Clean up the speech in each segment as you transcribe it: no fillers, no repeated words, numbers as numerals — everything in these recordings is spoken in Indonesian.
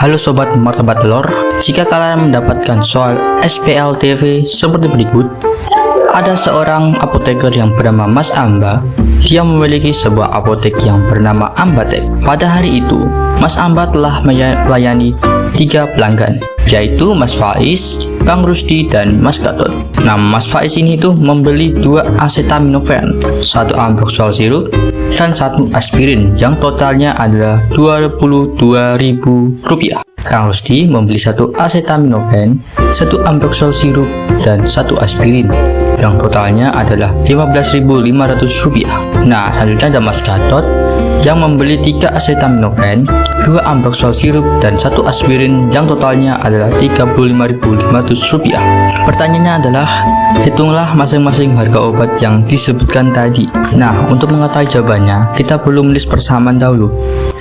Halo Sobat Martabat Lor, jika kalian mendapatkan soal SPLTV seperti berikut. Ada seorang apoteker yang bernama Mas Amba. Dia memiliki sebuah apotek yang bernama Ambatek. Pada hari itu, Mas Amba telah melayani 3 pelanggan, yaitu Mas Faiz, Kang Rusdi, dan Mas Gatot. Nah, Mas Faiz ini tuh membeli 2 acetaminophen, 1 ambroxol sirup, dan 1 aspirin yang totalnya adalah Rp22.000. Kang Rusdi membeli 1 acetaminophen, 1 ambroxol sirup, dan 1 aspirin yang totalnya adalah Rp15.500. Nah, selanjutnya ada Mas Gatot yang membeli 3 acetaminophen, 2 ambroxol sirup, dan 1 aspirin yang totalnya adalah Rp35.500. Pertanyaannya adalah, hitunglah masing-masing harga obat yang disebutkan tadi. Nah, untuk mengetahui jawabannya, kita perlu menulis persamaan dahulu,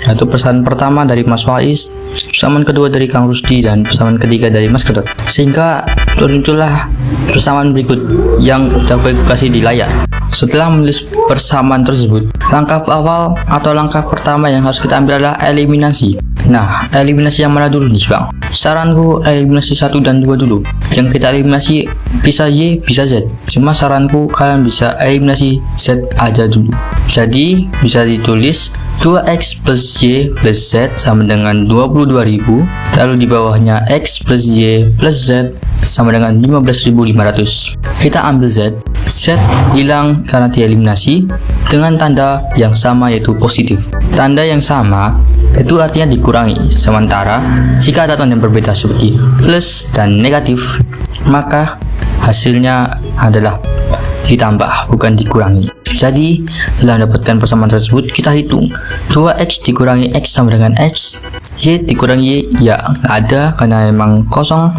yaitu persamaan pertama dari Mas Faiz, persamaan kedua dari Kang Rusdi, dan persamaan ketiga dari Mas Gatot, sehingga muncullah persamaan berikut yang dapat kasih di layar. Setelah menulis persamaan tersebut, langkah awal atau langkah pertama yang harus kita ambil adalah eliminasi. Nah, eliminasi yang mana dulu nih Bang? Saranku eliminasi 1 dan 2 dulu. Yang kita eliminasi bisa Y, bisa Z. Cuma saranku kalian bisa eliminasi Z aja dulu. Jadi bisa ditulis 2X plus Y plus Z sama dengan 22.000. Lalu di bawahnya X plus Y plus Z sama dengan 15.500. Kita ambil Z. Z hilang karena dieliminasi dengan tanda yang sama, yaitu positif. Tanda yang sama itu artinya dikurangi. Sementara jika ada tanda yang berbeda seperti plus dan negatif, maka hasilnya adalah ditambah, bukan dikurangi. Jadi setelah mendapatkan persamaan tersebut, kita hitung 2X dikurangi X sama dengan X, Y dikurangi Y, ya nggak ada karena emang kosong.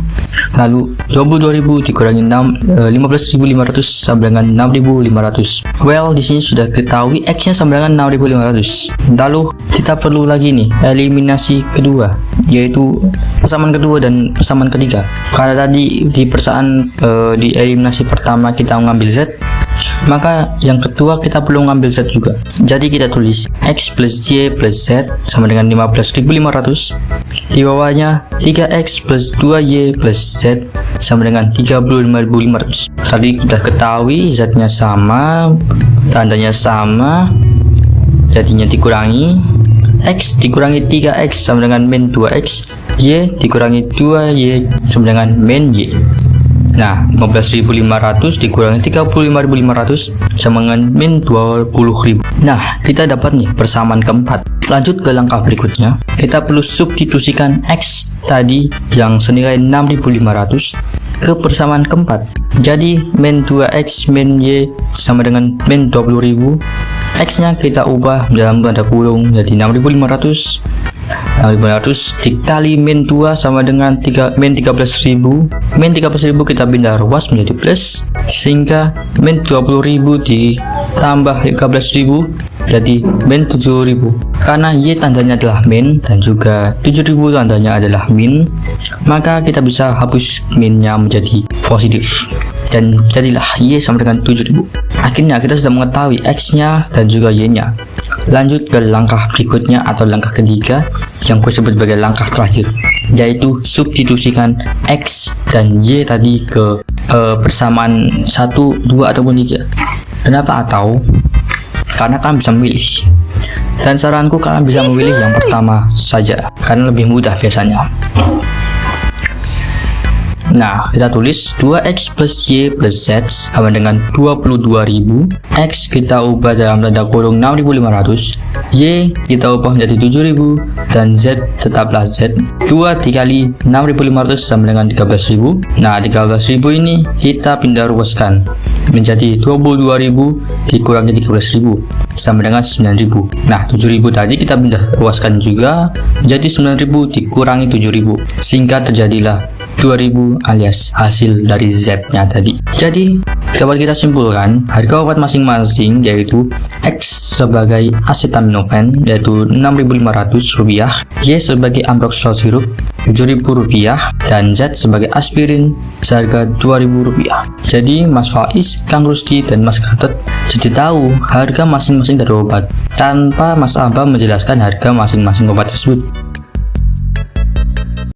Lalu 22.000 dikurangi 15.500 sama dengan 6.500. Well, di sini sudah ketahui X-nya sama dengan 6.500. Lalu kita perlu lagi nih eliminasi kedua, yaitu persamaan kedua dan persamaan ketiga. Karena tadi di persamaan di eliminasi pertama kita mengambil Z, maka yang kedua kita perlu ngambil Z juga. Jadi kita tulis X plus Y plus Z sama dengan 15.500. Di bawahnya 3X plus 2Y plus Z sama dengan 35.500. Tadi kita ketahui Z-nya sama, tandanya sama, jadinya dikurangi. X dikurangi 3X sama dengan min 2X, Y dikurangi 2Y sama dengan min Y. Nah, 15.500 dikurangi 35.500 sama dengan min 20.000. Nah, kita dapat nih persamaan keempat. Lanjut ke langkah berikutnya, kita perlu substitusikan X tadi yang senilai 6.500 ke persamaan keempat. Jadi min 2X min Y sama dengan min 20.000. X-nya kita ubah dalam tanda kurung jadi 6.500. 6.500 dikali min 2 sama dengan min 13.000. Min 13.000 kita pindah ruas menjadi plus, sehingga min 20.000 ditambah 13.000 jadi min 7.000. Karena Y tandanya adalah min dan juga 7.000 tandanya adalah min, maka kita bisa hapus minnya menjadi positif, dan jadilah Y sama dengan 7.000. Akhirnya kita sudah mengetahui X-nya dan juga Y-nya. Lanjut ke langkah berikutnya atau langkah ketiga yang disebut sebagai langkah terakhir, yaitu substitusikan X dan Y tadi ke persamaan 1, 2 ataupun 3. Kenapa atau? Karena kalian bisa memilih, dan saranku kalian bisa memilih yang pertama saja karena lebih mudah biasanya. Nah, kita tulis 2X plus Y plus Z sama dengan 22.000. X kita ubah dalam tanda kurung 6.500. Y kita ubah menjadi 7.000. Dan Z tetaplah Z. 2 dikali 6.500 sama dengan 13.000. Nah, 13.000 ini kita pindah ruaskan menjadi 22.000 dikurangi 13.000 sama dengan 9.000. Nah, 7.000 tadi kita pindah ruaskan juga menjadi 9.000 dikurangi 7.000, sehingga terjadilah 2.000 alias hasil dari Z-nya tadi. Jadi dapat kita simpulkan harga obat masing-masing, yaitu X sebagai acetaminophen yaitu Rp6.500, Y sebagai ambroxol sirup Rp7.000, dan Z sebagai aspirin seharga Rp2.000. Jadi Mas Faiz, Kang Rusdi, dan Mas Gatot jadi tahu harga masing-masing dari obat tanpa Mas Amba menjelaskan harga masing-masing obat tersebut.